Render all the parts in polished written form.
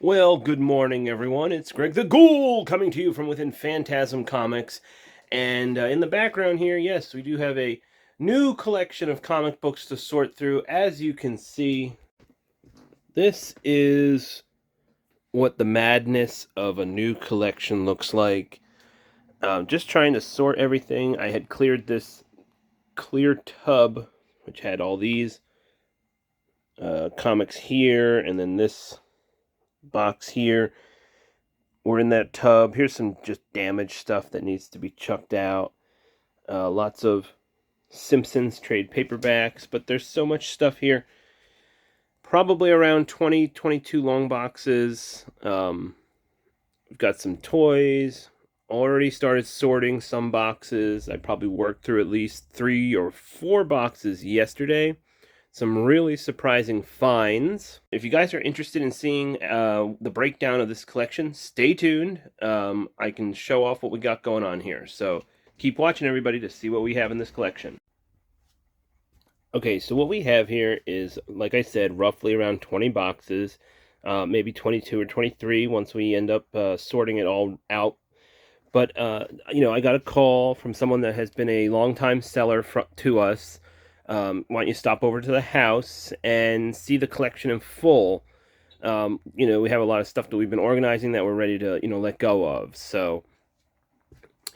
Well, good morning, everyone. It's Greg the Ghoul coming to you from within Phantasm Comics. And in the background here, yes, we do have a new collection of comic books to sort through. As you can see, this is what the madness of a new collection looks like. Just trying to sort everything. I had cleared this clear tub, which had all these comics here, and then this box here. We're in that tub. Here's some just damaged stuff that needs to be chucked out. Lots of Simpsons trade paperbacks, but there's so much stuff here. Probably around 20, 22 long boxes. We've got some toys. Already started sorting some boxes. I probably worked through at least 3 or 4 boxes yesterday. Some really surprising finds. If you guys are interested in seeing the breakdown of this collection, stay tuned. I can show off what we got going on here. So keep watching, everybody, to see what we have in this collection. Okay, so what we have here is, like I said, roughly around 20 boxes, maybe 22 or 23 once we end up sorting it all out. But, I got a call from someone that has been a longtime seller to us. Why don't you stop over to the house and see the collection in full? We have a lot of stuff that we've been organizing that we're ready to, let go of. So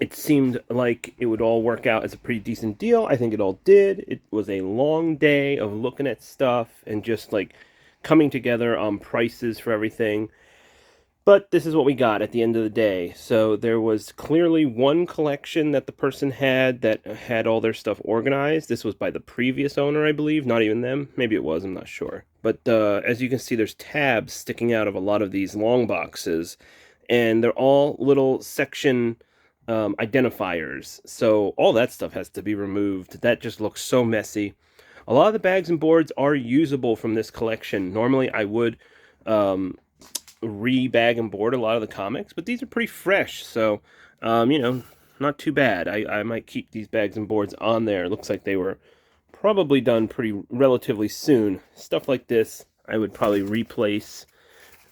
it seemed like it would all work out as a pretty decent deal. I think it all did. It was a long day of looking at stuff and just like coming together on prices for everything. But this is what we got at the end of the day. So there was clearly one collection that the person had that had all their stuff organized. This was by the previous owner, I believe. Not even them. Maybe it was. I'm not sure. But as you can see, there's tabs sticking out of a lot of these long boxes. And they're all little section identifiers. So all that stuff has to be removed. That just looks so messy. A lot of the bags and boards are usable from this collection. Normally I would re-bag and board a lot of the comics, but these are pretty fresh, so not too bad. I might keep these bags and boards on there. It looks like they were probably done pretty relatively soon. Stuff like this I would probably replace,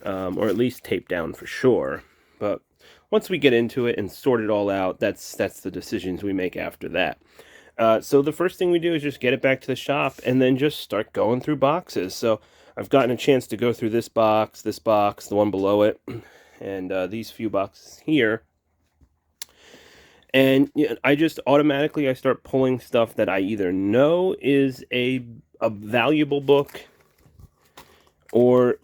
or at least tape down for sure. But once we get into it and sort it all out, that's the decisions we make after that. So the first thing we do is just get it back to the shop and then just start going through boxes. So I've gotten a chance to go through this box, the one below it, and these few boxes here. And I just automatically I start pulling stuff that I either know is a valuable book, or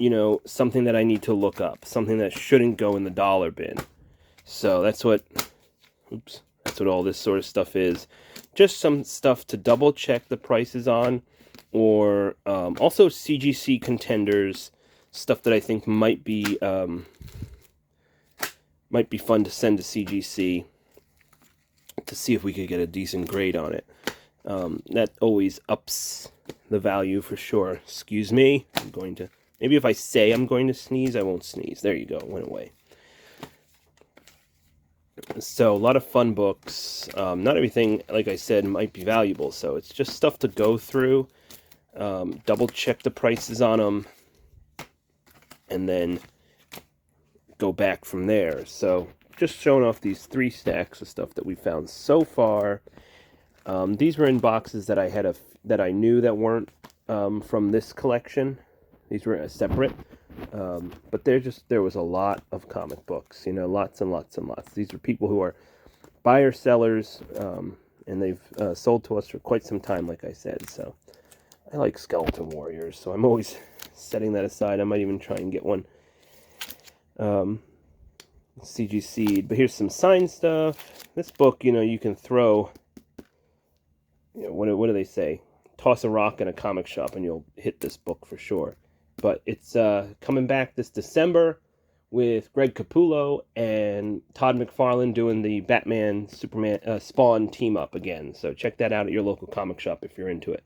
something that I need to look up, something that shouldn't go in the dollar bin. So that's what all this sort of stuff is. Just some stuff to double check the prices on, or also CGC contenders, stuff that I think might be fun to send to CGC to see if we could get a decent grade on it. That always ups the value for sure. Excuse me. I'm going to, maybe if I say I'm going to sneeze, I won't sneeze. There you go. It went away. So a lot of fun books. Not everything, like I said, might be valuable. So it's just stuff to go through, double check the prices on them, and then go back from there. So just showing off these 3 stacks of stuff that we found so far. These were in boxes that I had that I knew that weren't from this collection. These were separate. But there was a lot of comic books, lots and lots and lots. These are people who are buyer sellers, and they've sold to us for quite some time, like I said. So I like Skeleton Warriors, so I'm always setting that aside. I might even try and get one CGC'd. But here's some signed stuff. This book, you can throw, what do they say? Toss a rock in a comic shop and you'll hit this book for sure. But it's coming back this December with Greg Capullo and Todd McFarlane doing the Batman Superman Spawn team up again. So check that out at your local comic shop if you're into it.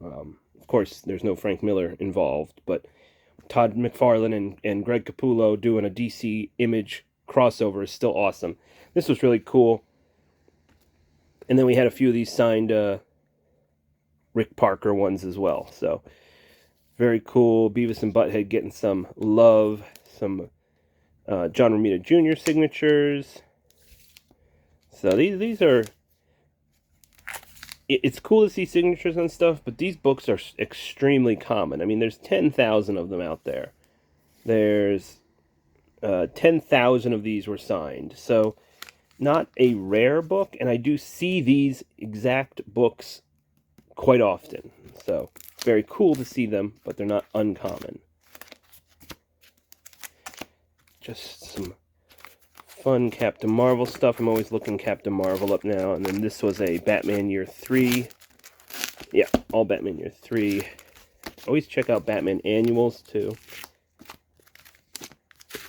Of course, there's no Frank Miller involved, but Todd McFarlane and Greg Capullo doing a DC Image crossover is still awesome. This was really cool. And then we had a few of these signed Rick Parker ones as well. So very cool. Beavis and Butthead getting some love. Some John Romita Jr. signatures. So these are... It's cool to see signatures on stuff, but these books are extremely common. I mean, there's 10,000 of them out there. There's 10,000 of these were signed. So not a rare book, and I do see these exact books quite often. So it's very cool to see them, but they're not uncommon. Just some fun Captain Marvel stuff. I'm always looking Captain Marvel up now. And then this was a Batman Year 3. Yeah, all Batman Year 3. Always check out Batman Annuals, too.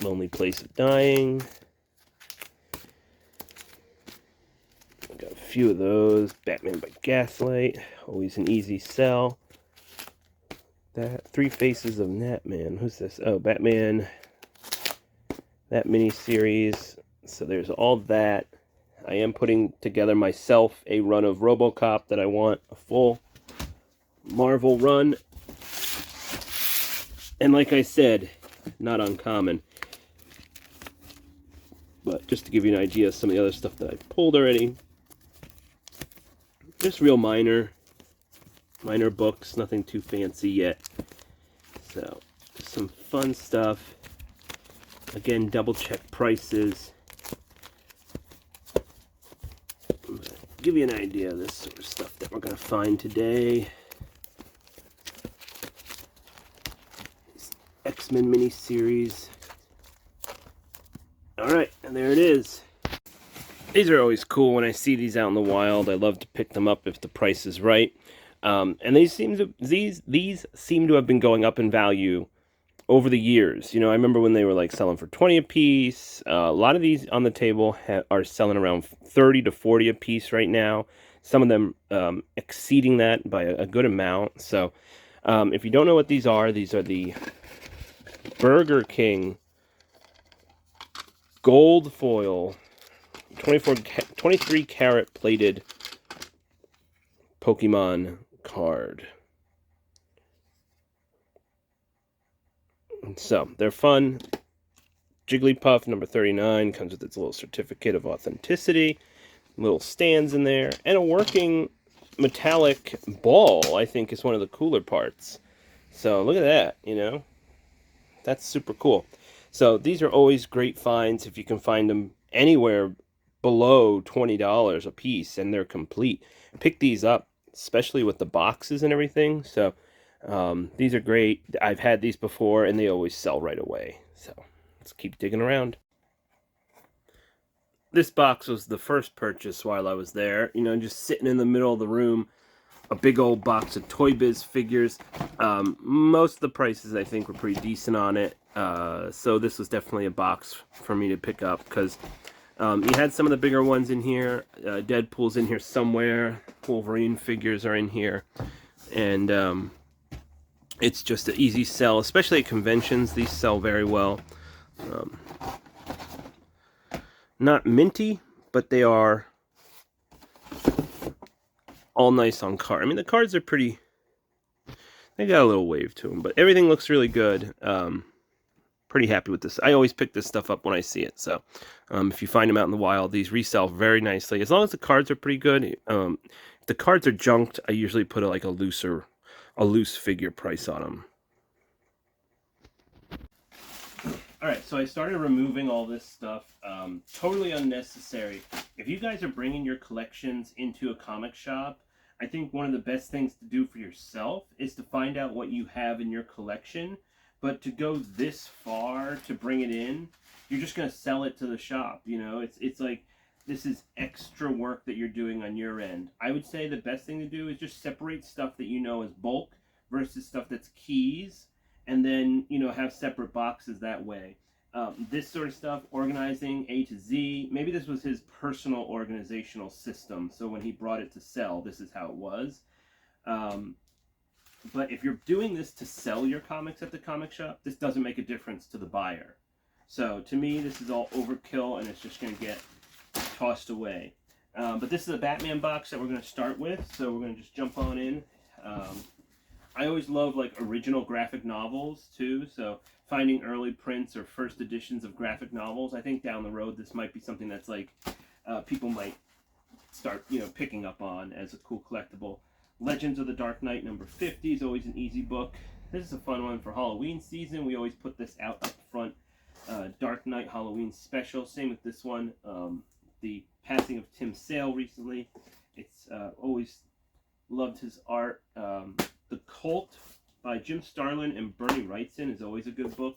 Lonely Place of Dying. Got a few of those. Batman by Gaslight. Always an easy sell. That Three Faces of Natman. Who's this? Oh, Batman. That miniseries. So there's all that. I am putting together myself a run of RoboCop that I want. A full Marvel run. And like I said, not uncommon. But just to give you an idea of some of the other stuff that I've pulled already. Just real minor books. Nothing too fancy yet. So, some fun stuff. Again, double check prices. Give you an idea of this sort of stuff that we're going to find today. X-Men miniseries. Alright, and there it is. These are always cool when I see these out in the wild. I love to pick them up if the price is right. And these seem to have been going up in value over the years. You know, I remember when they were like selling for 20 a piece. A lot of these on the table are selling around 30 to 40 a piece right now. Some of them exceeding that by a good amount. So if you don't know what these are the Burger King gold foil 23 karat plated Pokemon card. So, they're fun. Jigglypuff, number 39, comes with its little certificate of authenticity. Little stands in there. And a working metallic ball, I think, is one of the cooler parts. So, look at that, you know. That's super cool. So, these are always great finds if you can find them anywhere below $20 a piece, and they're complete. Pick these up, especially with the boxes and everything. So, these are great. I've had these before, and they always sell right away. So, let's keep digging around. This box was the first purchase while I was there. You know, just sitting in the middle of the room. A big old box of Toy Biz figures. Most of the prices, I think, were pretty decent on it. So this was definitely a box for me to pick up, because you had some of the bigger ones in here. Deadpool's in here somewhere. Wolverine figures are in here. And it's just an easy sell, especially at conventions. These sell very well. Not minty, but they are all nice on card. I mean, the cards are pretty... They got a little wave to them, but everything looks really good. Pretty happy with this. I always pick this stuff up when I see it. So if you find them out in the wild, these resell very nicely. As long as the cards are pretty good. If the cards are junked, I usually put a loose figure price on them. Alright, so I started removing all this stuff. Totally unnecessary. If you guys are bringing your collections into a comic shop, I think one of the best things to do for yourself is to find out what you have in your collection. But to go this far to bring it in, you're just going to sell it to the shop. You know, it's like, this is extra work that you're doing on your end. I would say the best thing to do is just separate stuff that you know is bulk versus stuff that's keys, and then, you know, have separate boxes that way. This sort of stuff, organizing A to Z, maybe this was his personal organizational system, so when he brought it to sell, this is how it was. But if you're doing this to sell your comics at the comic shop, this doesn't make a difference to the buyer. So to me, this is all overkill, and it's just going to get tossed away. But this is a Batman box that we're going to start with, so we're going to just jump on in. I always love like original graphic novels too. So finding early prints or first editions of graphic novels. I think down the road this might be something that's like people might start picking up on as a cool collectible. Legends of the Dark Knight number 50 is always an easy book. This is a fun one for Halloween season. We always put this out up front. Dark Knight Halloween special. Same with this one. The passing of Tim Sale recently. It's always loved his art. The Cult by Jim Starlin and Bernie Wrightson is always a good book.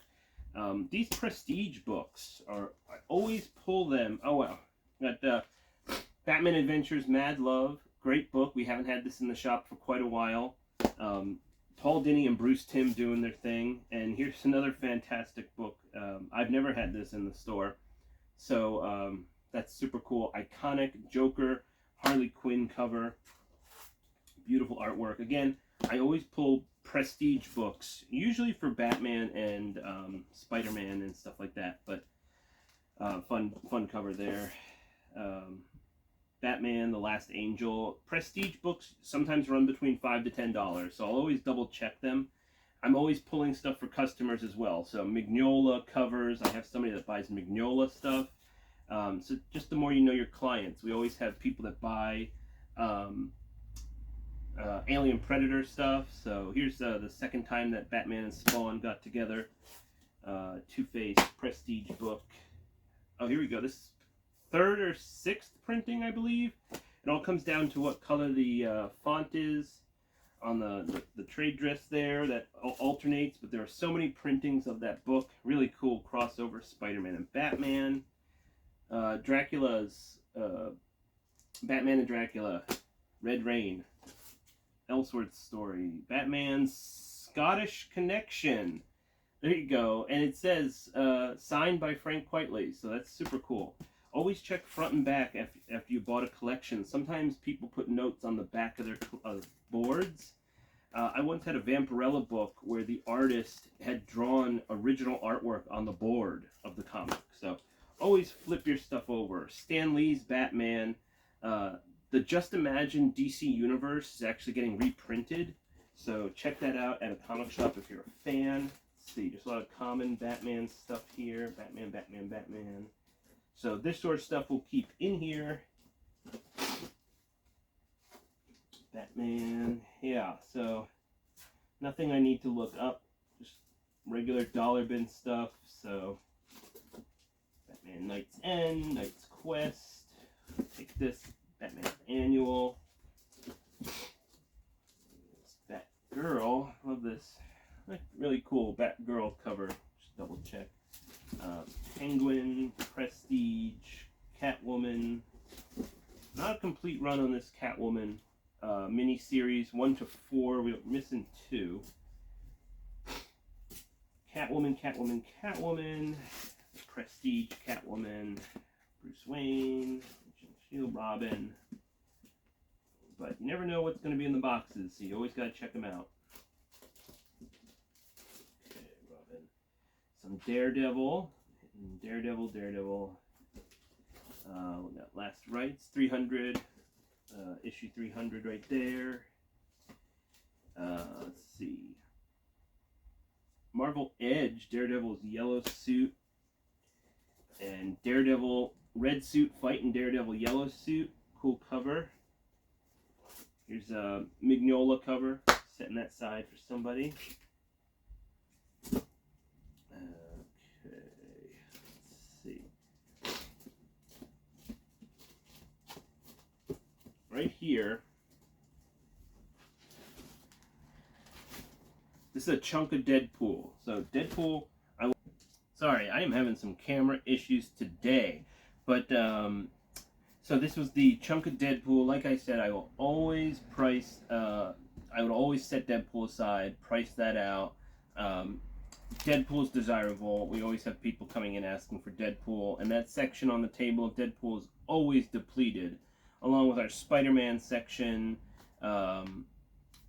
These prestige books I always pull them. Oh wow, got Batman Adventures Mad Love, great book. We haven't had this in the shop for quite a while. Paul Dini and Bruce Timm doing their thing. And here's another fantastic book. I've never had this in the store, so that's super cool. Iconic Joker, Harley Quinn cover, beautiful artwork. Again, I always pull prestige books, usually for Batman and Spider-Man and stuff like that. But fun cover there. Batman, The Last Angel. Prestige books sometimes run between $5 to $10, so I'll always double check them. I'm always pulling stuff for customers as well. So Mignola covers. I have somebody that buys Mignola stuff. So just the more you know your clients. We always have people that buy Alien Predator stuff. So here's the second time that Batman and Spawn got together. Two-Face prestige book. Oh, here we go. This is third or sixth printing, I believe. It all comes down to what color the font is on the trade dress there that alternates. But there are so many printings of that book. Really cool crossover Spider-Man and Batman. Dracula's Batman and Dracula, Red Rain, Ellsworth's story, Batman's Scottish Connection. There you go, and it says signed by Frank Quitely, so that's super cool. Always check front and back after you bought a collection. Sometimes people put notes on the back of their boards. I once had a Vampirella book where the artist had drawn original artwork on the board of the comic. So always flip your stuff over. Stan Lee's Batman. The Just Imagine DC Universe is actually getting reprinted. So check that out at a comic shop if you're a fan. Let's see, there's a lot of common Batman stuff here. Batman, Batman, Batman. So this sort of stuff we'll keep in here. Batman, yeah, so nothing I need to look up. Just regular dollar bin stuff. So Batman Knight's End, Knight's Quest. Take this, Batman Annual. Batgirl, love this. Really cool Batgirl cover. Just double check. Penguin, Prestige, Catwoman. Not a complete run on this Catwoman mini-series, 1 to 4. We're missing 2. Catwoman, Catwoman, Catwoman. Prestige, Catwoman. Bruce Wayne, Shield, Robin. But you never know what's going to be in the boxes, so you always got to check them out. Okay, Robin. Some Daredevil. Daredevil. We got Last Rights, 300. Issue 300 right there. Let's see. Marvel Edge, Daredevil's yellow suit. And Daredevil red suit fighting Daredevil yellow suit. Cool cover. Here's a Mignola cover. Setting that side for somebody. Okay. Let's see. Right here. This is a chunk of Deadpool. So Deadpool, sorry, I am having some camera issues today. But, so this was the chunk of Deadpool. Like I said, I will always price, I would always set Deadpool aside, price that out. Deadpool's desirable. We always have people coming in asking for Deadpool. And that section on the table of Deadpool is always depleted. Along with our Spider-Man section.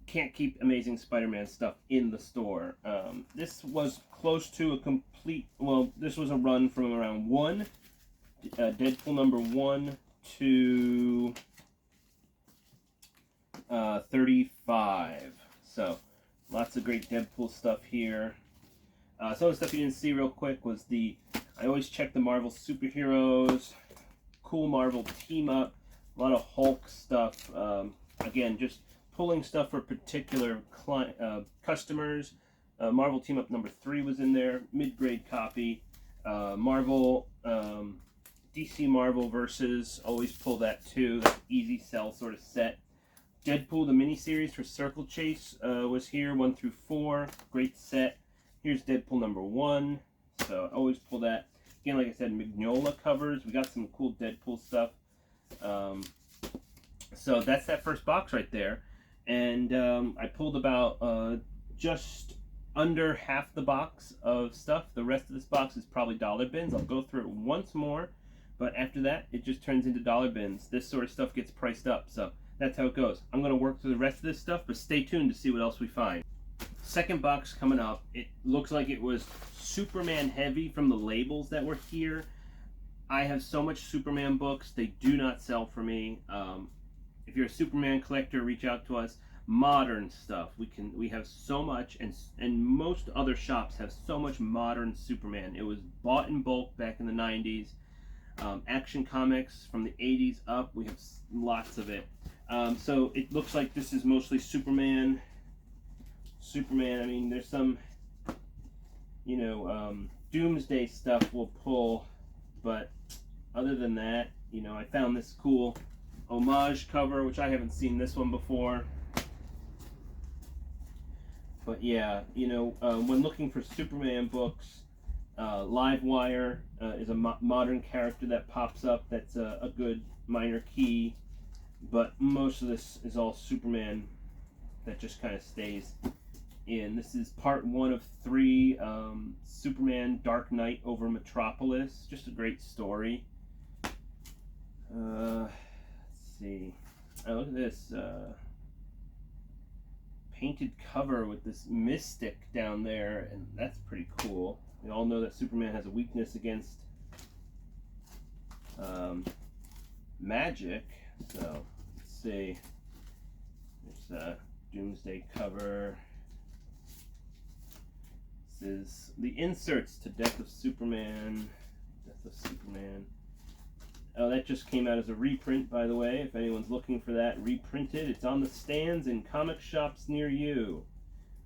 Can't keep Amazing Spider-Man stuff in the store. This was close to a complete, well, this was a run from around 1, Deadpool number 1 to 35. So Lots of great Deadpool stuff here. Some of the stuff you didn't see real quick was I always check the Marvel superheroes, cool Marvel team up, a lot of Hulk stuff. Again, just pulling stuff for particular customers. Marvel team up number 3 was in there, mid-grade copy. Marvel, DC Marvel versus, always pull that too. That's easy sell sort of set. Deadpool, the miniseries for Circle Chase was here, 1 through 4. Great set. Here's Deadpool number 1. So always pull that. Again, like I said, Mignola covers. We got some cool Deadpool stuff. So that's that first box right there. And I pulled about just under half the box of stuff. The rest of this box is probably dollar bins. I'll go through it once more. But after that, it just turns into dollar bins. This sort of stuff gets priced up. So that's how it goes. I'm going to work through the rest of this stuff, but stay tuned to see what else we find. Second box coming up. It looks like it was Superman heavy from the labels that were here. I have so much Superman books. They do not sell for me. If you're a Superman collector, reach out to us. Modern stuff. We have so much, and most other shops have so much modern Superman. It was bought in bulk back in the 90s. Action Comics from the 80s up. We have lots of it. So it looks like this is mostly Superman. I mean, there's some, Doomsday stuff we'll pull, but other than that, I found this cool homage cover, which I haven't seen this one before. But yeah, when looking for Superman books, Livewire is a modern character that pops up. That's a good minor key, but most of this is all Superman that just kind of stays in. This is part 1 of 3, Superman Dark Knight over Metropolis. Just a great story. Let's see. Oh, look at this. Painted cover with this mystic down there, and that's pretty cool. We all know that Superman has a weakness against magic. So, let's see. There's a Doomsday cover. This is the inserts to Death of Superman. Oh, that just came out as a reprint, by the way. If anyone's looking for that reprinted, it's on the stands in comic shops near you.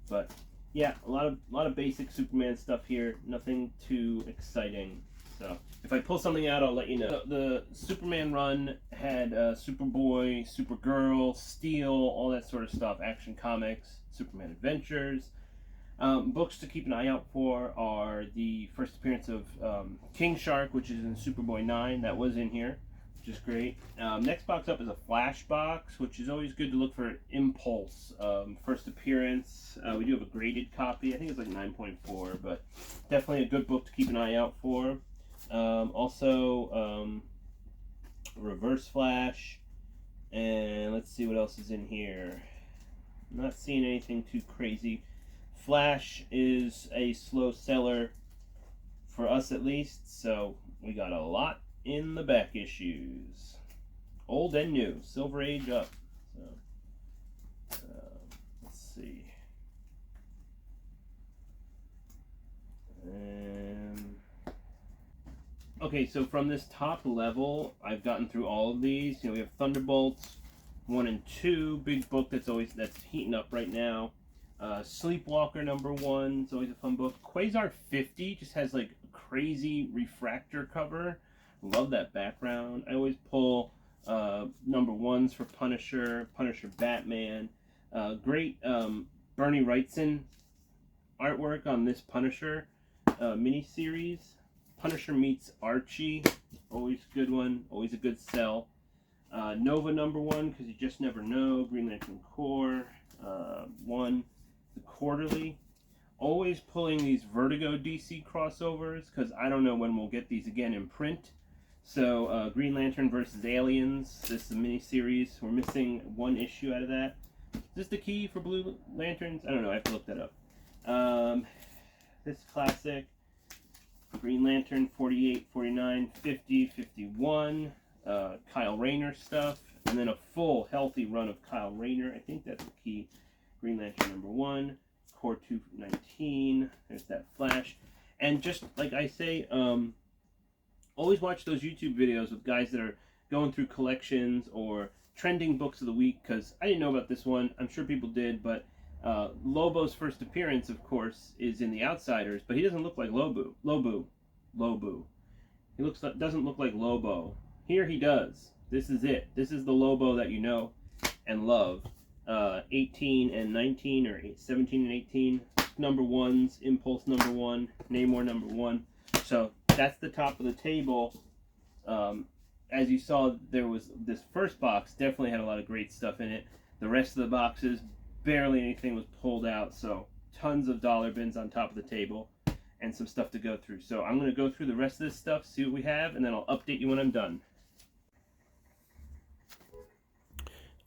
But yeah, a lot of basic Superman stuff here. Nothing too exciting. So if I pull something out, I'll let you know. The Superman run had Superboy, Supergirl, Steel, all that sort of stuff. Action Comics, Superman Adventures. Books to keep an eye out for are the first appearance of King Shark, which is in Superboy 9. That was in here, which is great. Next box up is a Flash box, which is always good to look for Impulse. First appearance. We do have a graded copy. I think it's like 9.4, but definitely a good book to keep an eye out for. Also, Reverse Flash. And let's see what else is in here. I'm not seeing anything too crazy. Flash is a slow seller for us at least, so we got a lot in the back issues. Old and new, Silver Age up. So, let's see. Okay, so from this top level, I've gotten through all of these. We have Thunderbolts 1 and 2, big book that's heating up right now. Sleepwalker number 1, it's always a fun book. Quasar 50 just has like a crazy refractor cover. Love that background. I always pull number 1s for Punisher, Batman. Great Bernie Wrightson artwork on this Punisher miniseries. Punisher meets Archie, always a good one, always a good sell. Nova number 1, because you just never know. Green Lantern Corps 1. The quarterly. Always pulling these Vertigo DC crossovers, because I don't know when we'll get these again in print. So, Green Lantern versus Aliens. This is a mini-series. We're missing 1 issue out of that. Is this the key for Blue Lanterns? I don't know. I have to look that up. This classic. Green Lantern 48, 49, 50, 51. Kyle Rayner stuff. And then a full, healthy run of Kyle Rayner. I think that's the key. Green Lantern number 1. Corps 219. There's that Flash. And just like I say, always watch those YouTube videos with guys that are going through collections or trending books of the week, because I didn't know about this one. I'm sure people did, but Lobo's first appearance, of course, is in The Outsiders, but he doesn't look like Lobu. He doesn't look like Lobo. Here he does. This is it. This is the Lobo that you know and love. 18 and 19, or 17 and 18, number ones, Impulse number 1, Namor number 1. So that's the top of the table. As you saw, there was this first box definitely had a lot of great stuff in it. The rest of the boxes, barely anything was pulled out, so tons of dollar bins on top of the table and some stuff to go through. So I'm going to go through the rest of this stuff, see what we have, and then I'll update you when I'm done.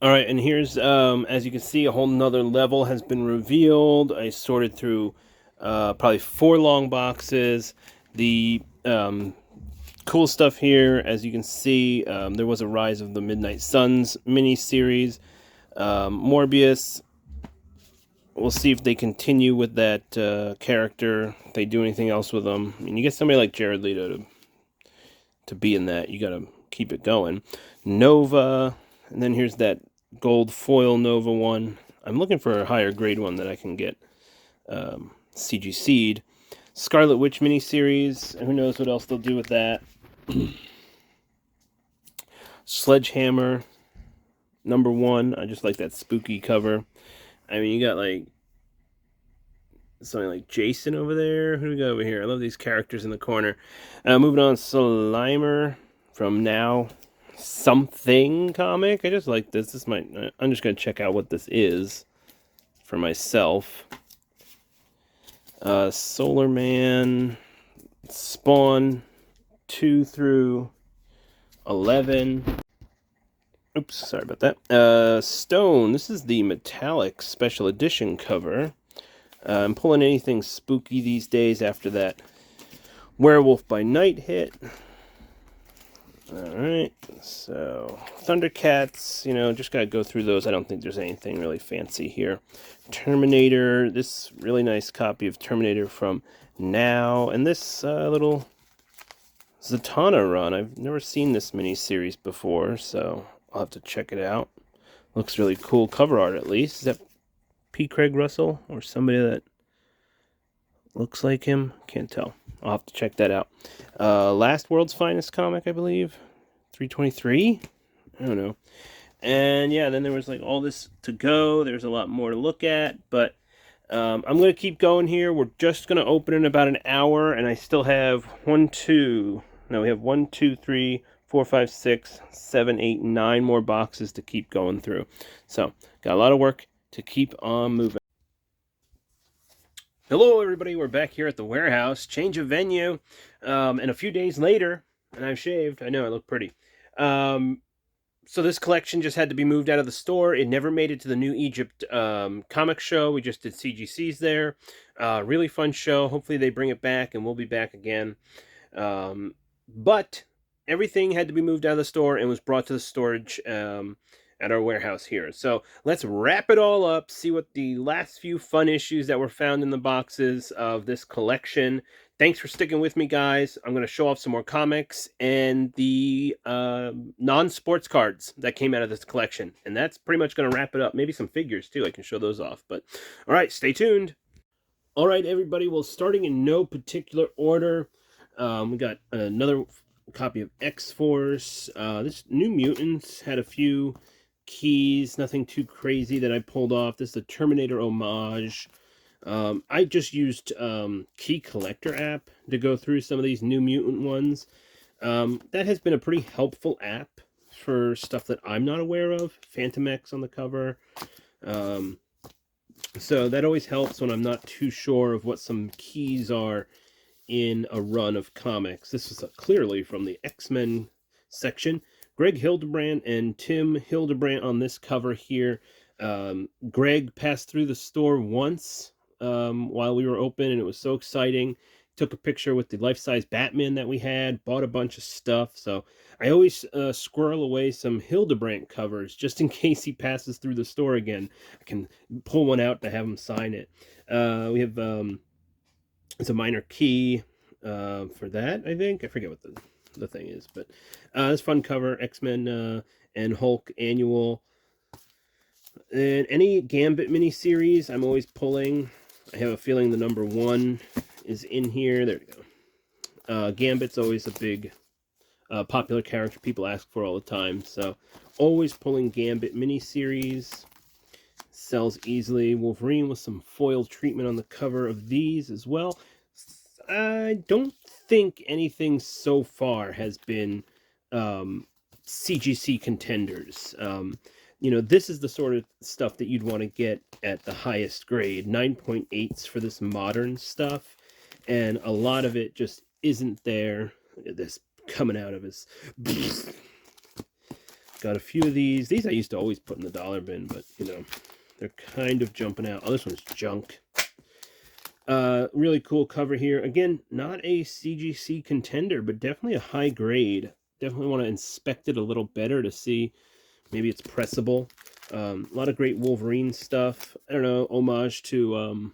Alright, and here's, as you can see, a whole nother level has been revealed. I sorted through probably 4 long boxes. The cool stuff here, as you can see, there was a Rise of the Midnight Suns mini-series. Morbius. We'll see if they continue with that character, if they do anything else with them. I mean, you get somebody like Jared Leto to be in that. You got to keep it going. Nova. And then here's that gold foil Nova one. I'm looking for a higher grade one that I can get CGC'd. Scarlet Witch miniseries. Who knows what else they'll do with that. Sledgehammer number 1. I just like that spooky cover. I mean, you got like something like Jason over there. Who do we got over here? I love these characters in the corner. Moving on, Slimer from Now Something comic. I just like this. I'm just gonna check out what this is for myself. Solar Man, Spawn 2 through 11. Oops, sorry about that. Stone. This is the metallic special edition cover. I'm pulling anything spooky these days after that Werewolf by Night hit. Alright, so Thundercats, just gotta go through those. I don't think there's anything really fancy here. Terminator, this really nice copy of Terminator from Now, and this little Zatanna run. I've never seen this mini-series before, so I'll have to check it out. Looks really cool cover art, at least. Is that P. Craig Russell or somebody that looks like him? Can't tell. I'll have to check that out. Last World's Finest comic, I believe. 323? I don't know. And yeah, then there was like all this to go. There's a lot more to look at, but I'm going to keep going here. We're just going to open in about an hour, and I still have 1, 2, 3, 4, 5, 6, 7, 8, 9 more boxes to keep going through. So, got a lot of work to keep on moving. Hello everybody, we're back here at the warehouse. Change of venue, and a few days later, and I've shaved. I know, I look pretty. So this collection just had to be moved out of the store. It never made it to the New Egypt comic show. We just did CGCs there. Really fun show. Hopefully they bring it back, and we'll be back again. But everything had to be moved out of the store and was brought to the storage at our warehouse here. So let's wrap it all up, see what the last few fun issues that were found in the boxes of this collection. Thanks for sticking with me, guys. I'm going to show off some more comics and the non-sports cards that came out of this collection. And that's pretty much going to wrap it up. Maybe some figures, too. I can show those off. But all right, stay tuned. All right, everybody. Well, starting in no particular order, we got another copy of X-Force. This New Mutants had a few keys, nothing too crazy that I pulled off. This is a Terminator homage. I just used Key Collector app to go through some of these New Mutant ones. That has been a pretty helpful app for stuff that I'm not aware of. Phantom X on the cover. So that always helps when I'm not too sure of what some keys are in a run of comics. This is clearly from the X-Men section. Greg Hildebrandt and Tim Hildebrandt on this cover here. Greg passed through the store once while we were open, and it was so exciting took a picture with the life-size Batman that we had, bought a bunch of stuff. So I always squirrel away some Hildebrandt covers just in case he passes through the store again. I can pull one out to have him sign it. We have it's a minor key for that, I think. I forget what the thing is, but it's fun cover. X-Men and Hulk annual. And any Gambit miniseries, I'm always pulling. I have a feeling the number 1 is in here. There we go. Gambit's always a big popular character people ask for all the time. So always pulling Gambit miniseries. Sells easily. Wolverine with some foil treatment on the cover of these as well. I don't think anything so far has been CGC contenders. You know, this is the sort of stuff that you'd want to get at the highest grade. 9.8s for this modern stuff. And a lot of it just isn't there. Look at this coming out of his... Got a few of these. These I used to always put in the dollar bin, but, you know, they're kind of jumping out. Oh, this one's junk. Really cool cover here. Again, not a CGC contender, but definitely a high grade. Definitely want to inspect it a little better to see maybe it's pressable. A lot of great Wolverine stuff. I don't know, homage to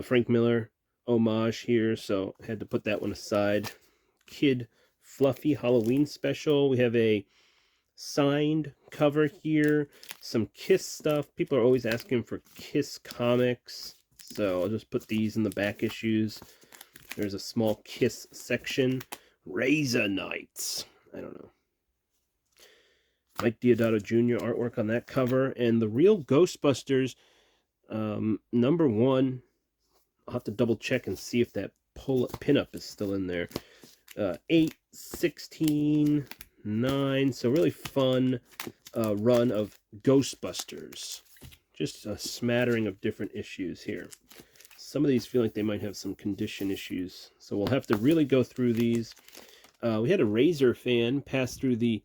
Frank Miller. Homage here, so I had to put that one aside. Kid Fluffy Halloween special. We have a signed cover here. Some Kiss stuff. People are always asking for Kiss comics. So I'll just put these in the back issues. There's a small Kiss section. Razor Knights. I don't know. Mike Deodato Jr. artwork on that cover. And the Real Ghostbusters number 1. I'll have to double check and see if that pinup is still in there. 8, 16, 9. So really fun run of Ghostbusters. Just a smattering of different issues here. Some of these feel like they might have some condition issues. So we'll have to really go through these. We had a Razor fan pass through the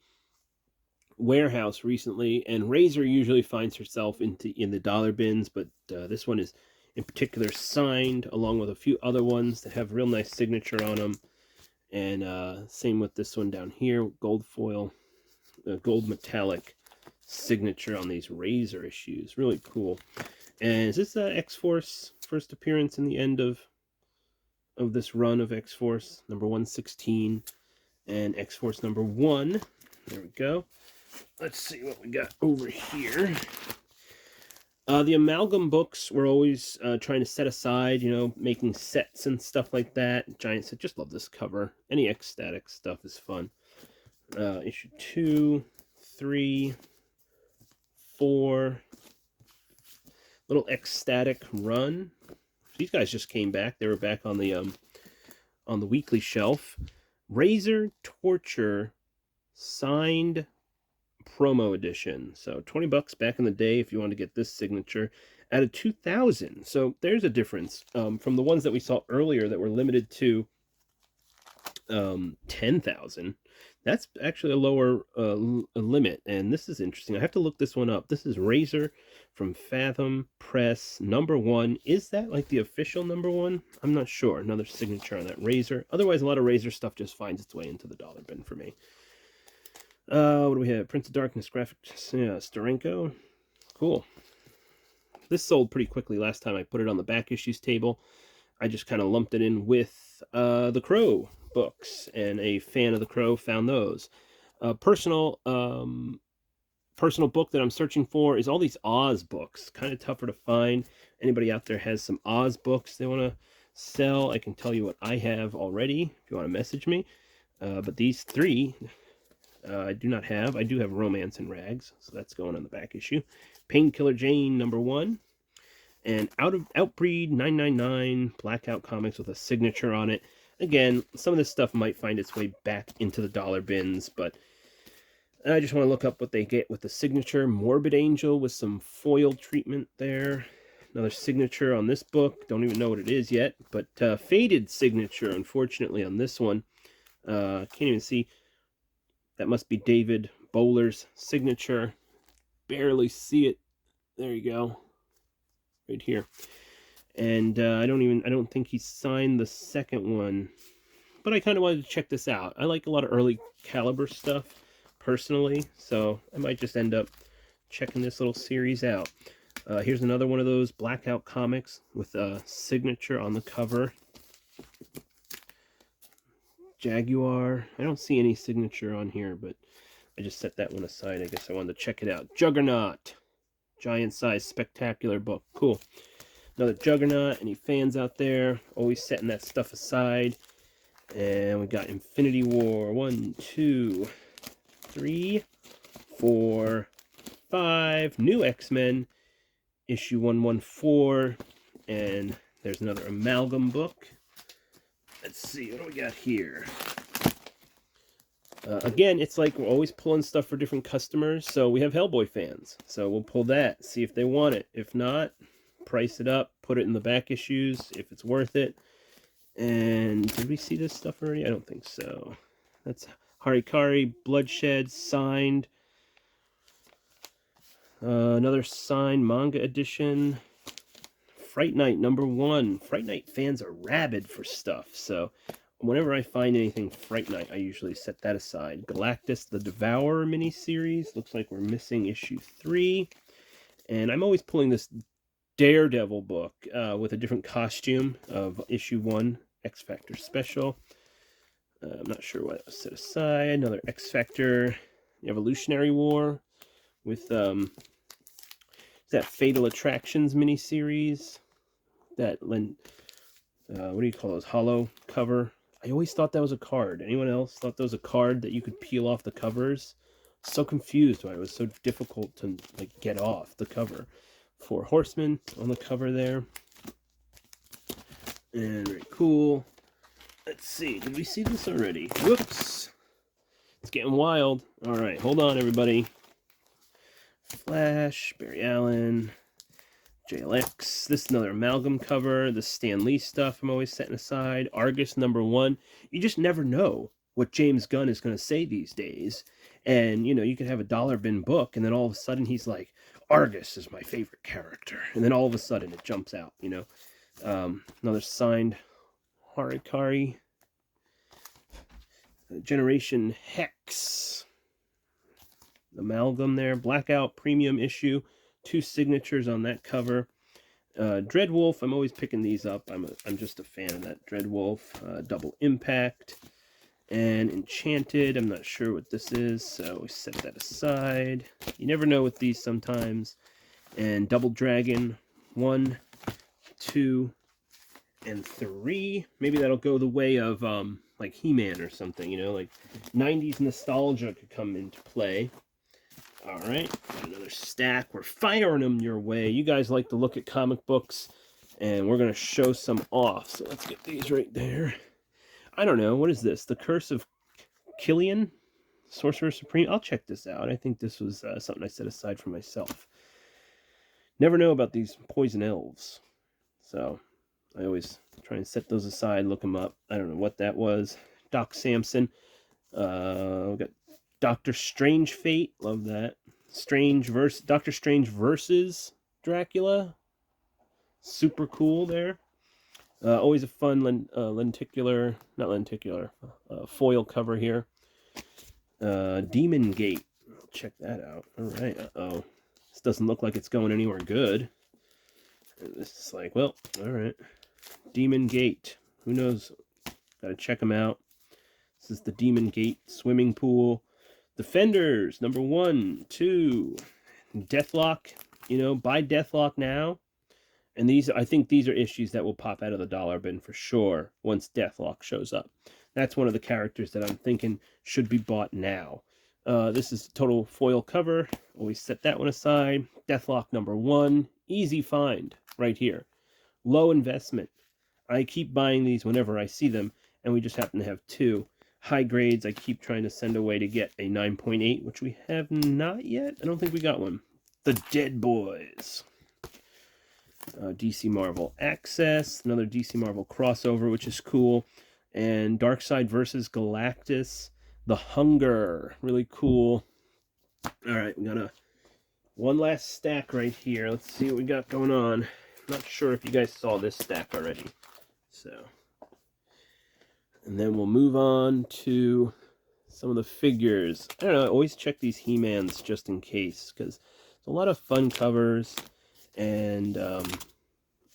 warehouse recently, and Razor usually finds herself in the dollar bins, but this one is in particular signed, along with a few other ones that have real nice signature on them. And same with this one down here, gold foil, gold metallic signature on these Razor issues. Really cool. And is this X-Force first appearance in the end of this run of X-Force, number 116, and X-Force number 1. There we go. Let's see what we got over here. The Amalgam books we're always trying to set aside, you know, making sets and stuff like that. Giant set. Just love this cover. Any X-Static stuff is fun. Issue 2, 3, 4. Little X-Static run. These guys just came back. They were back on the weekly shelf. Razor Torture signed promo edition. So $20 back in the day if you want to get this signature at a 2,000. So there's a difference from the ones that we saw earlier that were limited to 10,000. That's actually a lower limit, and this is interesting. I have to look this one up. This is Razor from Fathom Press, number 1. Is that like the official number 1? I'm not sure. Another signature on that Razor. Otherwise, a lot of Razor stuff just finds its way into the dollar bin for me. What do we have? Prince of Darkness graphics. Yeah, Steranko. Cool. This sold pretty quickly last time I put it on the back issues table. I just kind of lumped it in with the Crow books, and a fan of the Crow found those. Personal book that I'm searching for is all these Oz books. Kind of tougher to find. Anybody out there has some Oz books they want to sell, I can tell you what I have already if you want to message me. But these 3 I do not have. I do have Romance and Rags, so that's going on the back issue. Painkiller Jane number 1. And Outbreed 999 Blackout Comics with a signature on it. Again, some of this stuff might find its way back into the dollar bins, but I just want to look up what they get with the signature. Morbid Angel with some foil treatment there. Another signature on this book. Don't even know what it is yet, but faded signature, unfortunately, on this one. Can't even see. That must be David Bowler's signature. Barely see it. There you go. Right here. And I don't think he signed the second one. But I kind of wanted to check this out. I like a lot of early Caliber stuff, personally, so I might just end up checking this little series out. Here's another one of those Blackout comics with a signature on the cover. Jaguar. I don't see any signature on here, but I just set that one aside. I guess I wanted to check it out. Juggernaut. Giant size, spectacular book. Cool. Another Juggernaut. Any fans out there? Always setting that stuff aside. And we got Infinity War. 1, 2, 3, 4, 5. New X-Men. Issue 114. And there's another Amalgam book. Let's see, what do we got here? Again, it's like we're always pulling stuff for different customers. So we have Hellboy fans. So we'll pull that, see if they want it. If not, price it up, put it in the back issues if it's worth it. And did we see this stuff already? I don't think so. That's Harikari, Bloodshed, signed. Another signed manga edition. Fright Night #1. Fright Night fans are rabid for stuff, so whenever I find anything Fright Night, I usually set that aside. Galactus the Devourer miniseries. Looks like we're missing issue 3. And I'm always pulling this Daredevil book with a different costume of issue 1, X Factor special. I'm not sure what I set aside. Another X Factor Evolutionary War with that Fatal Attractions miniseries. That what do you call those? Hollow cover. I always thought that was a card. Anyone else thought that was a card that you could peel off the covers? So confused why it was so difficult to like get off the cover. 4 Horsemen on the cover there. And very cool. Let's see. Did we see this already? Whoops. It's getting wild. All right, hold on, everybody. Flash, Barry Allen, JLX. This is another Amalgam cover. The Stan Lee stuff I'm always setting aside. Argus #1. You just never know what James Gunn is going to say these days. And, you know, you could have a dollar bin book, and then all of a sudden he's like, Argus is my favorite character. And then all of a sudden it jumps out, you know. Another signed Harikari. Generation Hex. Amalgam there. Blackout premium issue. 2 signatures on that cover. Dreadwolf, I'm always picking these up. I'm just a fan of that Dreadwolf. Double Impact. And Enchanted, I'm not sure what this is, so we set that aside. You never know with these sometimes. And Double Dragon, 1, 2, and 3. Maybe that'll go the way of like He-Man or something, you know, like 90s nostalgia could come into play. All right, another stack. We're firing them your way. You guys like to look at comic books, and we're going to show some off. So let's get these right there. I don't know. What is this? The Curse of Killian? Sorcerer Supreme? I'll check this out. I think this was something I set aside for myself. Never know about these poison elves. So I always try and set those aside, look them up. I don't know what that was. Doc Samson. We got Doctor Strange Fate. Love that. Doctor Strange versus Dracula. Super cool there. Always a fun foil cover here. Demon Gate. Check that out. All right. Uh-oh. This doesn't look like it's going anywhere good. And this is like, well, all right. Demon Gate. Who knows? Gotta check them out. This is the Demon Gate swimming pool. Defenders, #1, 2. Deathlock. You know, buy Deathlock now. And these, I think these are issues that will pop out of the dollar bin for sure once Deathlock shows up. That's one of the characters that I'm thinking should be bought now. This is total foil cover. Always set that one aside. Deathlock #1. Easy find right here. Low investment. I keep buying these whenever I see them, and we just happen to have 2. High grades I keep trying to send away to get a 9.8, which we have not yet. I don't think we got one. The Dead Boys. DC Marvel Access, another DC Marvel crossover, which is cool. And Darkseid versus Galactus, The Hunger, really cool. All right, we got one last stack right here. Let's see what we got going on. Not sure if you guys saw this stack already. So, and then we'll move on to some of the figures. I don't know, I always check these He-Mans just in case, because there's a lot of fun covers, and you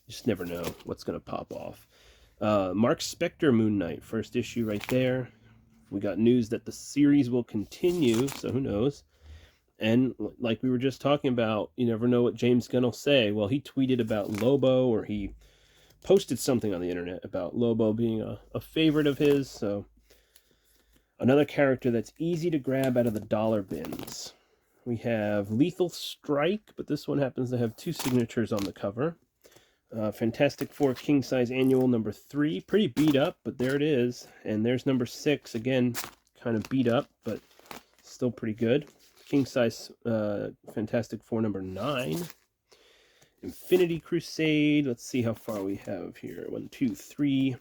just never know what's going to pop off. Mark Spector Moon Knight, first issue right there. We got news that the series will continue, so who knows. And like we were just talking about, you never know what James Gunn will say. Well, he tweeted about Lobo, or he posted something on the internet about Lobo being a favorite of his, so another character that's easy to grab out of the dollar bins. We have Lethal Strike, but this one happens to have 2 signatures on the cover. Fantastic Four King Size Annual number 3. Pretty beat up, but there it is. And there's number 6. Again, kind of beat up, but still pretty good. King Size Fantastic Four number 9. Infinity Crusade. Let's see how far we have here. 1, 2, 3,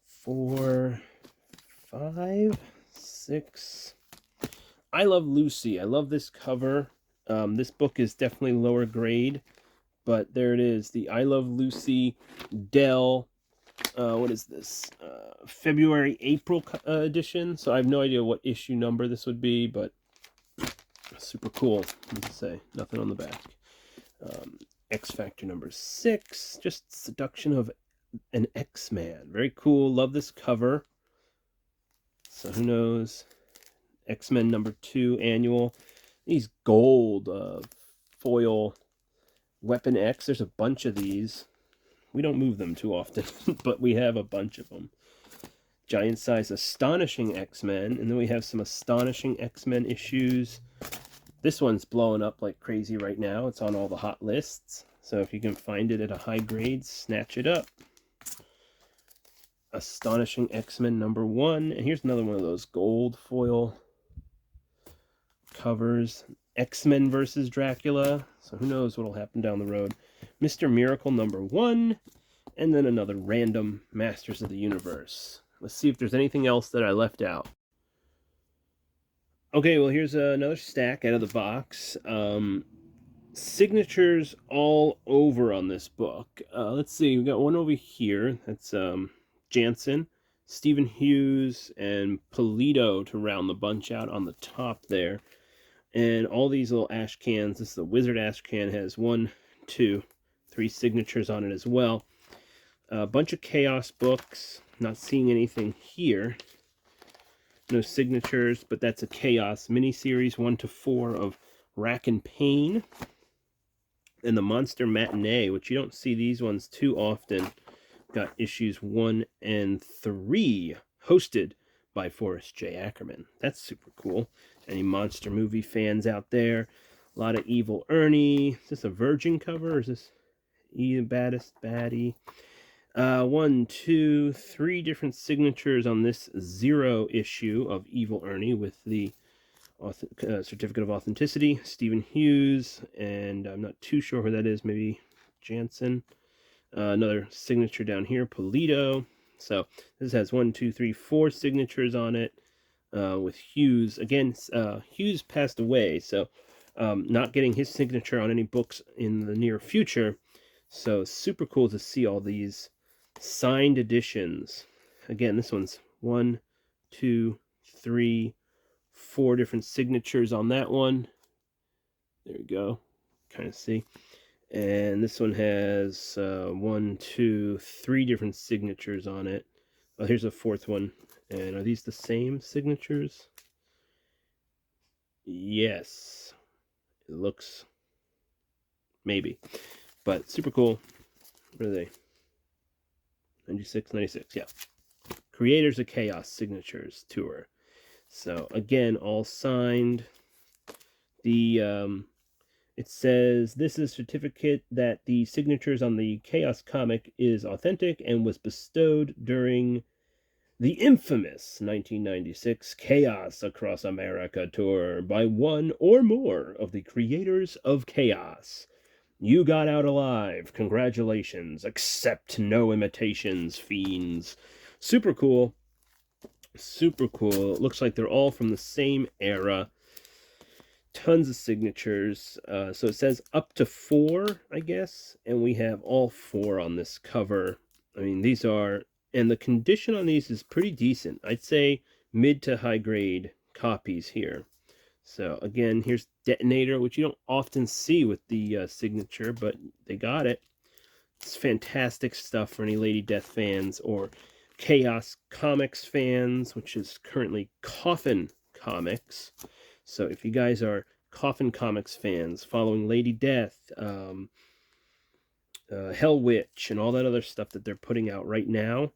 4, 5, 6. I Love Lucy. I love this cover. This book is definitely lower grade, but there it is. The I Love Lucy Dell. What is this? February-April edition. So I have no idea what issue number this would be, but super cool. Let's say nothing on the back. X Factor number 6. Just Seduction of an X-Man. Very cool. Love this cover. So who knows? X-Men number 2 annual. These gold foil Weapon X. There's a bunch of these. We don't move them too often, but we have a bunch of them. Giant size Astonishing X-Men. And then we have some Astonishing X-Men issues. This one's blowing up like crazy right now. It's on all the hot lists. So if you can find it at a high grade, snatch it up. Astonishing X-Men number 1. And here's another one of those gold foil covers. X-Men versus Dracula. So who knows what'll happen down the road. Mr. Miracle number 1. And then another random Masters of the Universe. Let's see if there's anything else that I left out. Okay, well, here's another stack out of the box. Signatures all over on this book. Let's see, we got one over here. That's Jansen, Stephen Hughes, and Polito to round the bunch out on the top there. And all these little ash cans. This is the Wizard ash can. Has 1, 2, 3 signatures on it as well. A bunch of Chaos books. Not seeing anything here. No signatures, but that's a Chaos miniseries 1 to 4 of Rack and Pain. And the Monster Matinee, which you don't see these ones too often. Got issues 1 and 3, hosted by Forrest J. Ackerman. That's super cool. Any monster movie fans out there? A lot of Evil Ernie. Is this a Virgin cover, or is this Baddest Baddie? 1, 2, 3 different signatures on this 0 issue of Evil Ernie with the Certificate of Authenticity. Stephen Hughes, and I'm not too sure who that is. Maybe Jansen. Another signature down here, Polito. So this has 1, 2, 3, 4 signatures on it with Hughes. Again, Hughes passed away, so not getting his signature on any books in the near future. So super cool to see all these signed editions. Again, this one's 1, 2, 3, 4 different signatures on that one. There we go. Kind of see. And this one has 1, 2, 3 different signatures on it. Oh, here's a 4th one. And are these the same signatures? Yes. It looks... maybe. But super cool. What are they? 96, 96, yeah. Creators of Chaos Signatures Tour. So, again, all signed. The... it says, this is a certificate that the signatures on the Chaos comic is authentic and was bestowed during the infamous 1996 Chaos Across America tour by one or more of the creators of Chaos. You got out alive. Congratulations. Accept no imitations, fiends. Super cool. Super cool. It looks like they're all from the same era. Tons of signatures. So it says up to 4, I guess, and we have all 4 on this cover. I mean, these are, and the condition on these is pretty decent. I'd say mid to high grade copies here. So again, here's Detonator, which you don't often see with the signature, but they got it. It's fantastic stuff for any Lady Death fans or Chaos Comics fans, which is currently Coffin Comics. So if you guys are Coffin Comics fans following Lady Death, Hell Witch, and all that other stuff that they're putting out right now,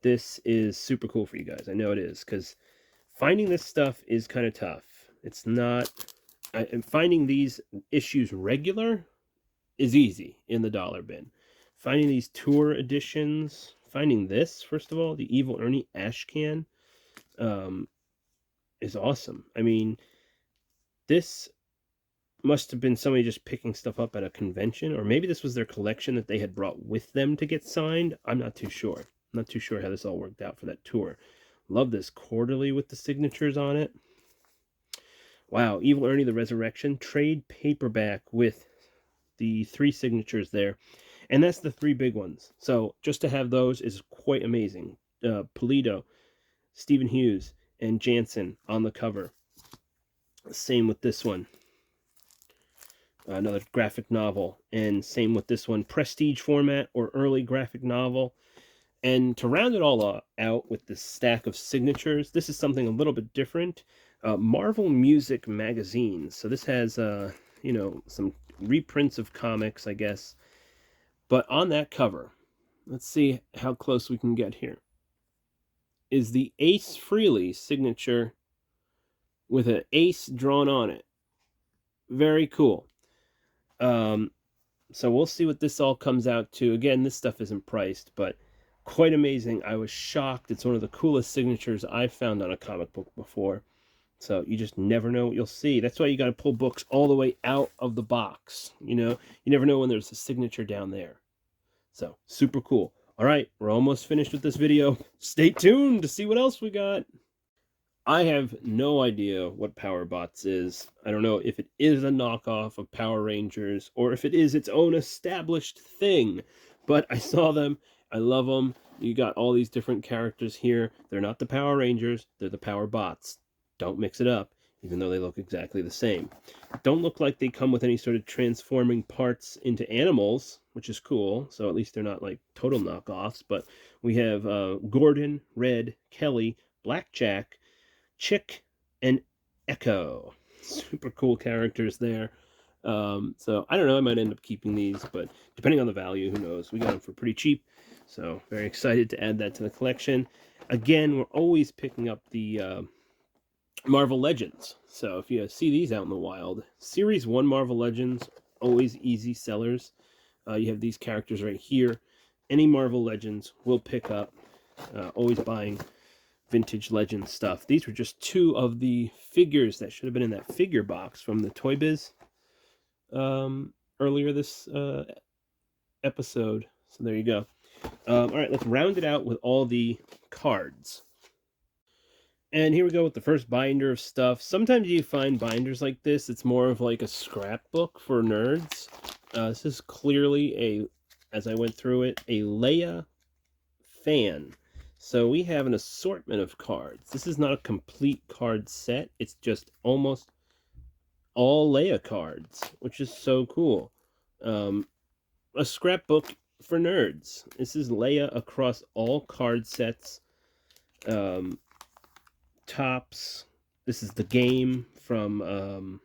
this is super cool for you guys. I know it is, because finding this stuff is kind of tough. It's not... finding these issues regular is easy in the dollar bin. Finding these tour editions, finding this, first of all, the Evil Ernie Ashcan, is awesome. I mean, this must have been somebody just picking stuff up at a convention, or maybe this was their collection that they had brought with them to get signed. I'm not too sure. I'm not too sure how this all worked out for that tour. Love this quarterly with the signatures on it. Wow, Evil Ernie the Resurrection, trade paperback with the 3 signatures there. And that's the 3 big ones. So just to have those is quite amazing. Pulido, Stephen Hughes, and Jansen on the cover. Same with this one. Another graphic novel. And same with this one. Prestige format or early graphic novel. And to round it all out with this stack of signatures, this is something a little bit different. Marvel Music Magazine. So this has, you know, some reprints of comics, I guess. But on that cover, let's see how close we can get here, is the Ace Frehley signature with an ace drawn on it. Very cool. So we'll see what this all comes out to. Again, this stuff isn't priced, but quite amazing. I was shocked. It's one of the coolest signatures I've found on a comic book before. So you just never know what you'll see. That's why you got to pull books all the way out of the box. You know, you never know when there's a signature down there. So super cool. All right, we're almost finished with this video. Stay tuned to see what else we got. I have no idea what Power Bots is. I don't know if it is a knockoff of Power Rangers or if it is its own established thing. But I saw them. I love them. You got all these different characters here. They're not the Power Rangers. They're the Power Bots. Don't mix it up, even though they look exactly the same. Don't look like they come with any sort of transforming parts into animals, which is cool. So at least they're not like total knockoffs. But we have Gordon, Red, Kelly, Blackjack, Chick, and Echo. Super cool characters there. So I don't know, I might end up keeping these, but depending on the value, who knows. We got them for pretty cheap, so very excited to add that to the collection. Again, we're always picking up the Marvel Legends. So if you see these out in the wild, Series 1 Marvel Legends, always easy sellers. You have these characters right here. Any Marvel Legends we'll pick up. Always buying vintage legend stuff. These were just 2 of the figures that should have been in that figure box from the Toy Biz earlier this episode. So there you go. All right, let's round it out with all the cards. And here we go with the first binder of stuff. Sometimes you find binders like this. It's more of like a scrapbook for nerds. This is clearly as I went through it, a Leia fan. So we have an assortment of cards. This is not a complete card set. It's just almost all Leia cards, which is so cool. A scrapbook for nerds. This is Leia across all card sets. Tops. This is the game from...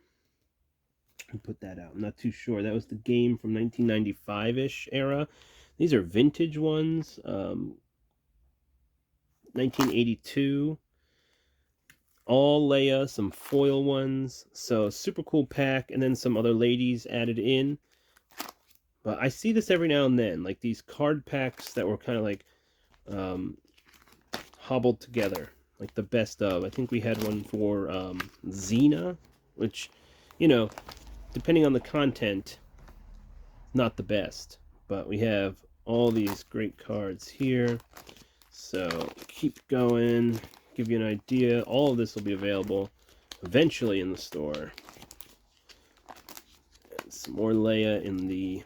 who put that out? I'm not too sure. That was the game from 1995-ish era. These are vintage ones. 1982, all Leia, some foil ones, so super cool pack, and then some other ladies added in. But I see this every now and then, like these card packs that were kind of like hobbled together, like the best of. I think we had one for Xena, which, you know, depending on the content, not the best. But we have all these great cards here. So keep going, give you an idea. All of this will be available eventually in the store. Some more Leia in the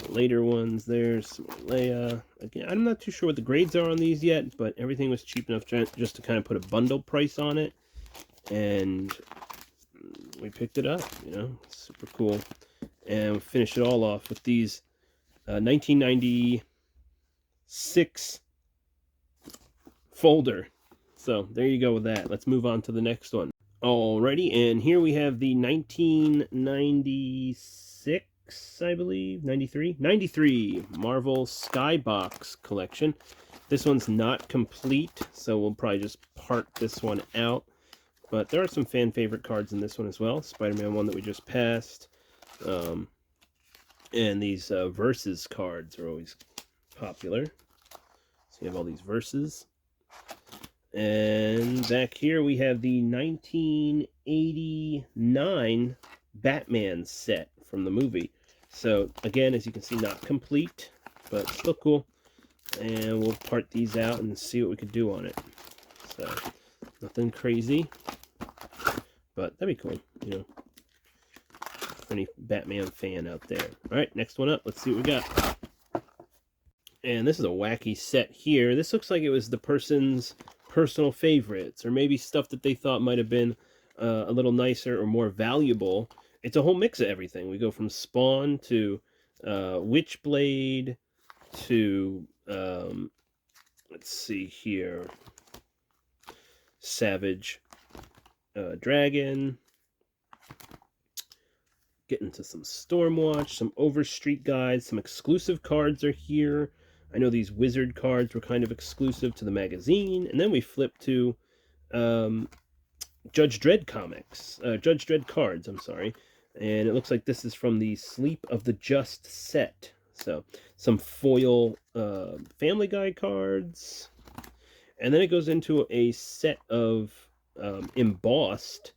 later ones there. Some more Leia. Again, I'm not too sure what the grades are on these yet, but everything was cheap enough just to kind of put a bundle price on it. And we picked it up, you know, super cool. And we finished it all off with these 1996 folder. So there you go with that. Let's move on to the next one. Alrighty, and here we have the 1996, I believe, 93 Marvel Skybox collection. This one's not complete, so we'll probably just part this one out. But there are some fan favorite cards in this one as well. Spider-Man one that we just passed. And these Versus cards are always popular. So you have all these Versus. And back here we have the 1989 Batman set from the movie. So again, as you can see, not complete, but still cool. And we'll part these out and see what we could do on it. So nothing crazy, but that'd be cool, you know, for any Batman fan out there. All right, next one up. Let's see what we got. And this is a wacky set here. This looks like it was the person's personal favorites, or maybe stuff that they thought might have been a little nicer or more valuable. It's a whole mix of everything. We go from Spawn to Witchblade to, let's see here, Savage Dragon. Get into some Stormwatch, some Overstreet guides, some exclusive cards are here. I know these Wizard cards were kind of exclusive to the magazine. And then we flip to Judge Dredd comics. Judge Dredd cards, I'm sorry. And it looks like this is from the Sleep of the Just set. So, some foil Family Guy cards. And then it goes into a set of embossed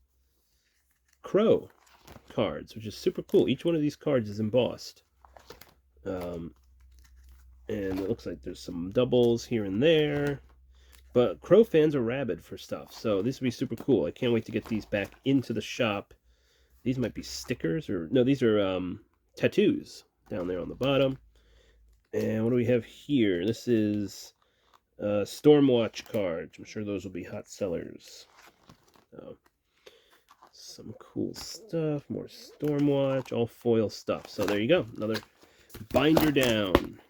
Crow cards, which is super cool. Each one of these cards is embossed. And it looks like there's some doubles here and there. But Crow fans are rabid for stuff, so this would be super cool. I can't wait to get these back into the shop. These might be stickers, or no, these are tattoos down there on the bottom. And what do we have here? This is Stormwatch cards. I'm sure those will be hot sellers. Some cool stuff, more Stormwatch, all foil stuff. So there you go, another binder down.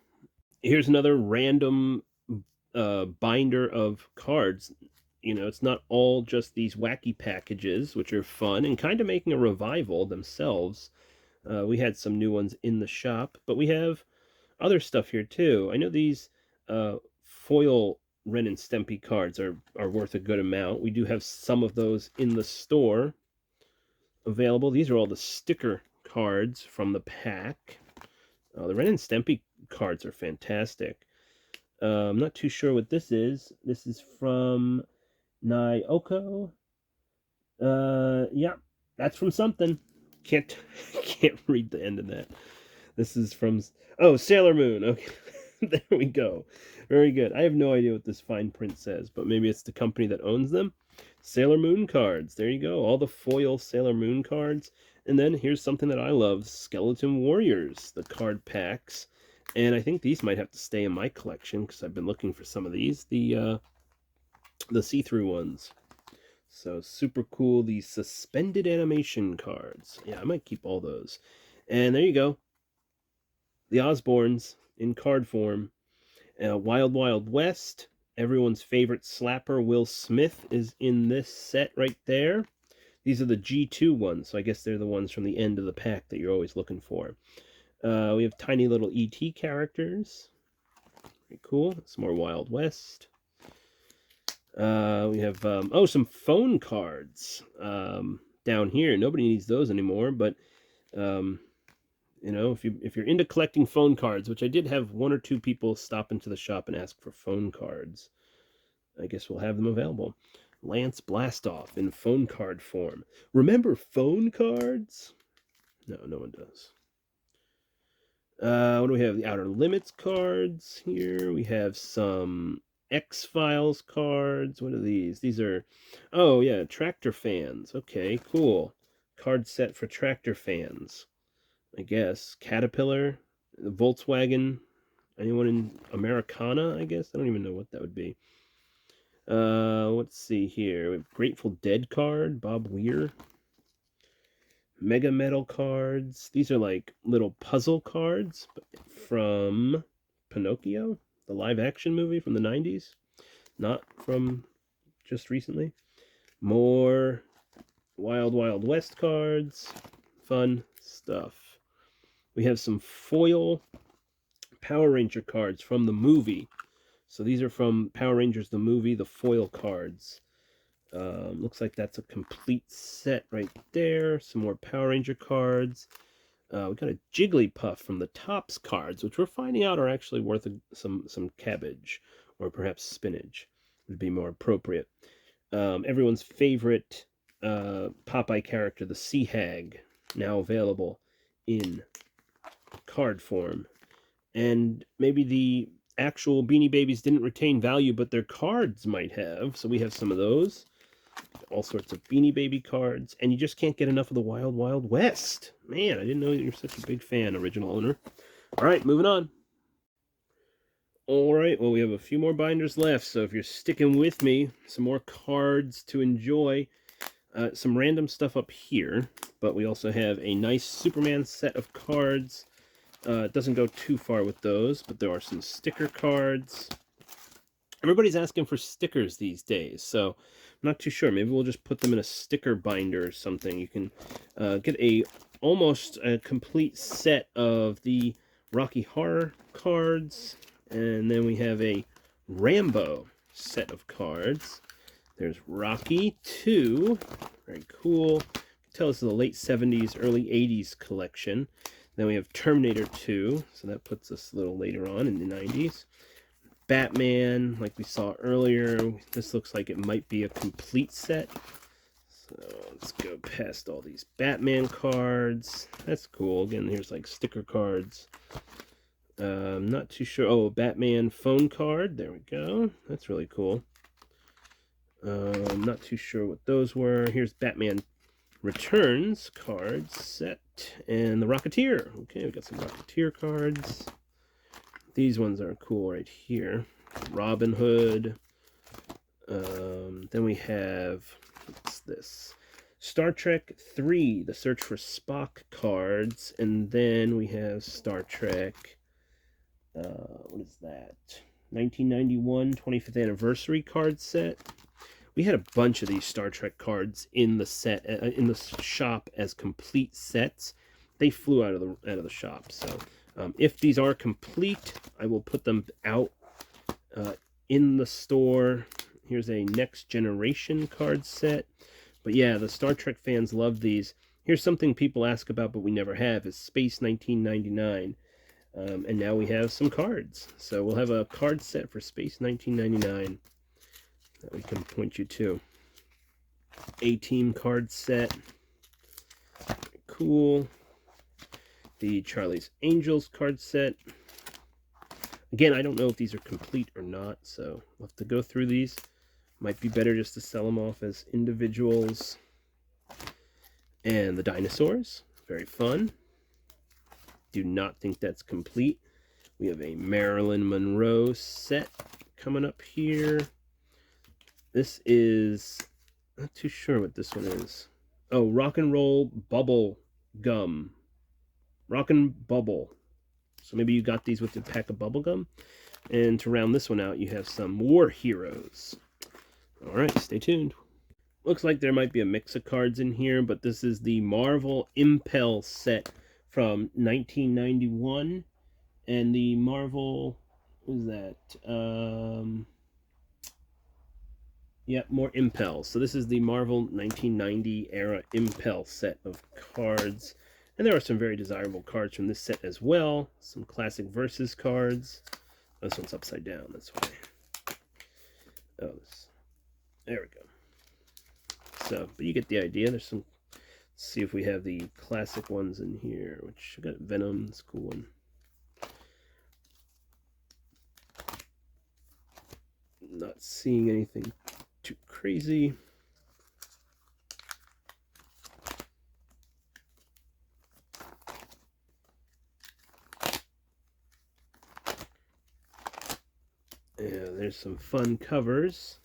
Here's another random binder of cards. You know, it's not all just these wacky packages, which are fun and kind of making a revival themselves. We had some new ones in the shop, but we have other stuff here too. I know these foil Ren and Stimpy cards are worth a good amount. We do have some of those in the store available. These are all the sticker cards from the pack. The Ren and Stimpy cards are fantastic. I'm not too sure what this is. This is from Nyoko. Yeah, that's from something. Can't read the end of that. This is from, oh, Sailor Moon. Okay, there we go. Very good. I have no idea what this fine print says, but maybe it's the company that owns them. Sailor Moon cards. There you go. All the foil Sailor Moon cards. And then here's something that I love, Skeleton Warriors, the card packs. And I think these might have to stay in my collection because I've been looking for some of these, the see-through ones. So super cool, these suspended animation cards. Yeah, I might keep all those. And there you go. The Osborns in card form. Wild Wild West. Everyone's favorite slapper, Will Smith, is in this set right there. These are the G2 ones, so I guess they're the ones from the end of the pack that you're always looking for. We have tiny little E.T. characters. Very cool. Some more Wild West. We have, some phone cards down here. Nobody needs those anymore, but, you know, if you're into collecting phone cards, which I did have one or two people stop into the shop and ask for phone cards, I guess we'll have them available. Lance Blastoff in phone card form. Remember phone cards? No, no one does. What do we have? The Outer Limits cards here. We have some X-Files cards. What are these? These are, oh yeah, Tractor Fans. Okay, cool. card set for tractor fans, I guess. Caterpillar, the Volkswagen, anyone in Americana, I guess? I don't even know what that would be. Let's see here. We have Grateful Dead card, Bob Weir. Mega Metal cards. These are like little puzzle cards from Pinocchio, the live action movie from the 90s, not from just recently. More Wild Wild West cards. Fun stuff. We have some foil Power Ranger cards from the movie. So these are from Power Rangers the movie, the foil cards. Looks like that's a complete set right there. Some more Power Ranger cards. We got a Jigglypuff from the Topps cards, which we're finding out are actually worth some cabbage, or perhaps spinach would be more appropriate. Everyone's favorite Popeye character, the Sea Hag, now available in card form. And maybe the actual Beanie Babies didn't retain value, but their cards might have. So we have some of those. All sorts of Beanie Baby cards. And you just can't get enough of the Wild Wild West. Man, I didn't know you're such a big fan, original owner. All right, moving on. All right, well, we have a few more binders left. So if you're sticking with me, some more cards to enjoy. Some random stuff up here. But we also have a nice Superman set of cards. It doesn't go too far with those, but there are some sticker cards. Everybody's asking for stickers these days, so I'm not too sure. Maybe we'll just put them in a sticker binder or something. You can get almost a complete set of the Rocky Horror cards, and then we have a Rambo set of cards. There's Rocky 2, very cool. You can tell this is the late 70s, early 80s collection. Then we have Terminator 2, so that puts us a little later on in the 90s. Batman, like we saw earlier, this looks like it might be a complete set. So let's go past all these Batman cards. That's cool. Again, here's like sticker cards. I'm not too sure. Oh, Batman phone card. There we go. That's really cool. I'm not too sure what those were. Here's Batman Returns cards set, and the Rocketeer. Okay, we got some Rocketeer cards. These ones are cool right here. Robin Hood. Then we have, what's this? Star Trek 3, The Search for Spock cards, and then we have Star Trek, what is that? 1991 25th anniversary card set. We had a bunch of these Star Trek cards in the set, in the shop as complete sets. They flew out of the shop. So if these are complete, I will put them out in the store. Here's a Next Generation card set. But yeah, the Star Trek fans love these. Here's something people ask about but we never have, is Space 1999. And now we have some cards. So we'll have a card set for Space 1999. That we can point you to. A-Team card set. Very cool. The Charlie's Angels card set. Again, I don't know if these are complete or not, so we'll have to go through these. Might be better just to sell them off as individuals. And the dinosaurs. Very fun. Do not think that's complete. We have a Marilyn Monroe set coming up here. This is, not too sure what this one is. Oh, Rock and Roll Bubble Gum. Rock and Bubble. So maybe you got these with a pack of bubble gum. And to round this one out, you have some War Heroes. All right, stay tuned. Looks like there might be a mix of cards in here, but this is the Marvel Impel set from 1991. And the Marvel, what is that? Yeah, more Impel. So this is the Marvel 1990 era Impel set of cards. And there are some very desirable cards from this set as well. Some classic Versus cards. Oh, this one's upside down, that's why. Oh, there we go. So, but you get the idea. There's some, let's see if we have the classic ones in here, which I got Venom, it's a cool one. Not seeing anything too crazy. Yeah, there's some fun covers.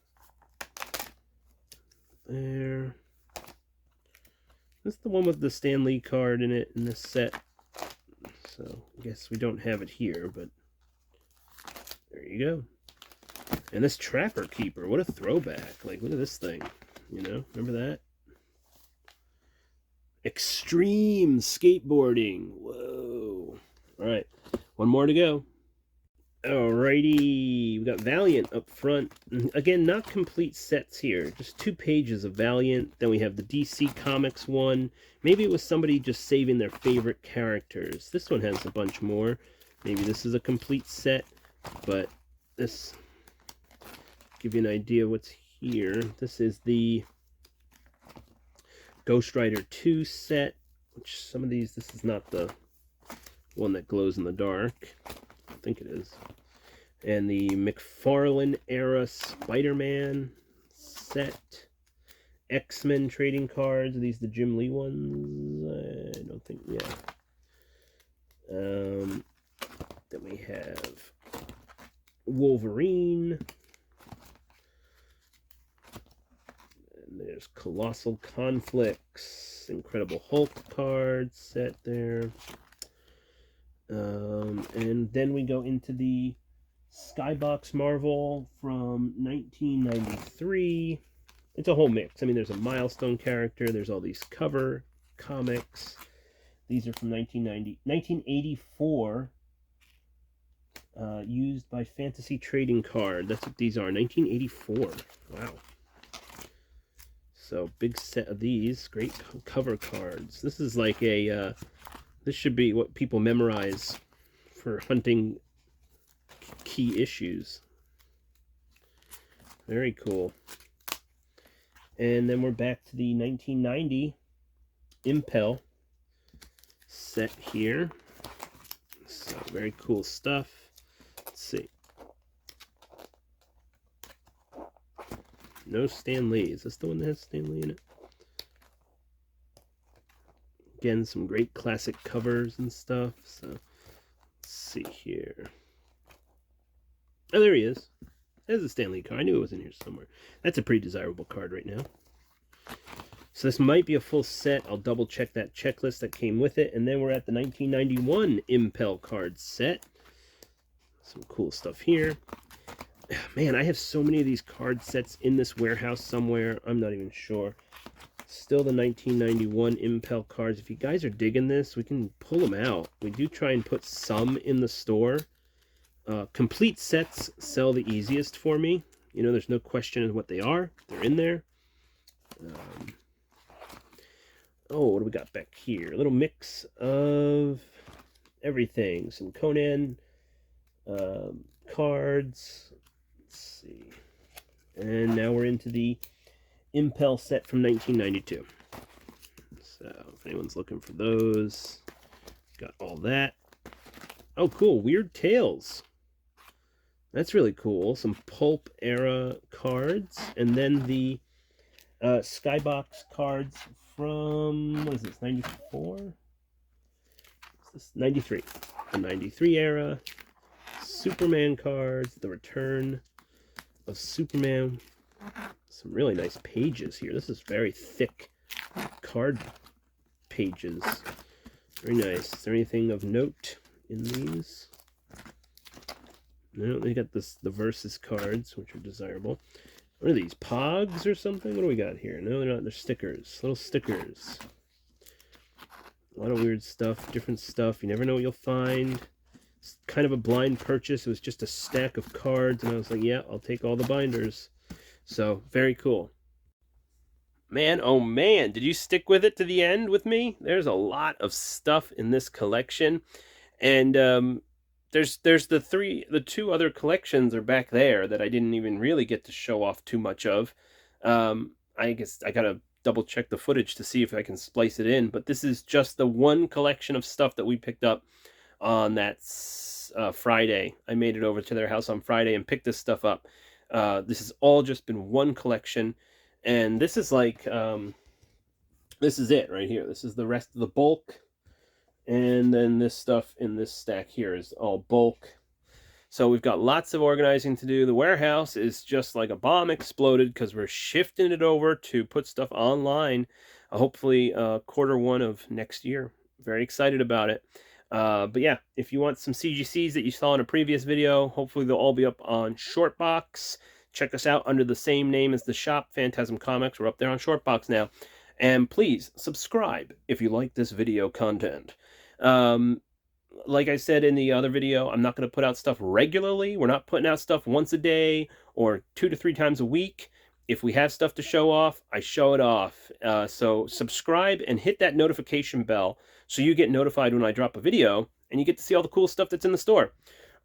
There. That's the one with the Stan Lee card in it in this set. So I guess we don't have it here, but there you go. And this Trapper Keeper, what a throwback. Like, look at this thing. You know, remember that? Extreme skateboarding. Whoa. All right, one more to go. Alrighty, we got Valiant up front. Again, not complete sets here, just 2 pages of Valiant. Then we have the DC Comics one. Maybe it was somebody just saving their favorite characters. This one has a bunch more. Maybe this is a complete set, but this give you an idea of what's here. This is the Ghost Rider 2 set, which some of these, this is not the one that glows in the dark. I think it is. And the McFarlane era Spider-Man set. X-Men trading cards. Are these the Jim Lee ones? I don't think, yeah. Then we have Wolverine. And there's Colossal Conflicts. Incredible Hulk card set there. And then we go into the Skybox Marvel from 1993. It's a whole mix. I mean, there's a Milestone character. There's all these cover comics. These are from 1984. Used by Fantasy Trading Card. That's what these are. 1984. Wow. So, big set of these. Great cover cards. This is like a... this should be what people memorize for hunting key issues. Very cool. And then we're back to the 1990 Impel set here. So very cool stuff. Let's see. No Stan Lee. Is this the one that has Stan Lee in it? Again, some great classic covers and stuff. So let's see here. Oh, there he is. There's a Stan Lee card. I knew it was in here somewhere. That's a pretty desirable card right now. So this might be a full set. I'll double check that checklist that came with it. And then we're at the 1991 Impel card set. Some cool stuff here. Man, I have so many of these card sets in this warehouse somewhere. I'm not even sure. Still the 1991 Impel cards. If you guys are digging this, we can pull them out. We do try and put some in the store. Complete sets sell the easiest for me. You know, there's no question of what they are. They're in there. Oh, what do we got back here? A little mix of everything. Some Conan cards. Let's see. And now we're into the Impel set from 1992. So if anyone's looking for those, got all that. Oh, cool. Weird Tales. That's really cool. Some Pulp era cards. And then the Skybox cards from, what is this, 94? What's this? 93. The 93 era. Superman cards. The Return of Superman. Some really nice pages here. This is very thick card pages. Very nice. Is there anything of note in these? No, they got this, the Versus cards, which are desirable. What are these, Pogs or something? What do we got here? No, they're not. They're stickers. Little stickers. A lot of weird stuff, different stuff. You never know what you'll find. It's kind of a blind purchase. It was just a stack of cards, and I was like, yeah, I'll take all the binders. So, very cool. Man, oh man, did you stick with it to the end with me? There's a lot of stuff in this collection. And there's the 2 other collections are back there that I didn't even really get to show off too much of. I guess I gotta double check the footage to see if I can splice it in, but this is just the one collection of stuff that we picked up on that Friday. I made it over to their house on Friday and picked this stuff up. This has all just been one collection, and this is like this is it right here. This is the rest of the bulk. And then this stuff in this stack here is all bulk. So we've got lots of organizing to do. The warehouse is just like a bomb exploded because we're shifting it over to put stuff online, hopefully Q1 of next year. Very excited about it. But yeah, if you want some CGCs that you saw in a previous video, hopefully they'll all be up on Shortbox. Check us out under the same name as the shop, Phantasm Comics. We're up there on Shortbox now. And please subscribe if you like this video content. Like I said in the other video, I'm not going to put out stuff regularly. We're not putting out stuff once a day or 2 to 3 times a week. If we have stuff to show off, I show it off. So subscribe and hit that notification bell so you get notified when I drop a video and you get to see all the cool stuff that's in the store.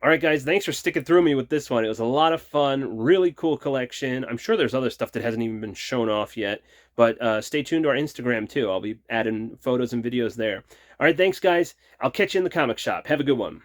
All right, guys, thanks for sticking through me with this one. It was a lot of fun, really cool collection. I'm sure there's other stuff that hasn't even been shown off yet, but stay tuned to our Instagram, too. I'll be adding photos and videos there. All right, thanks, guys. I'll catch you in the comic shop. Have a good one.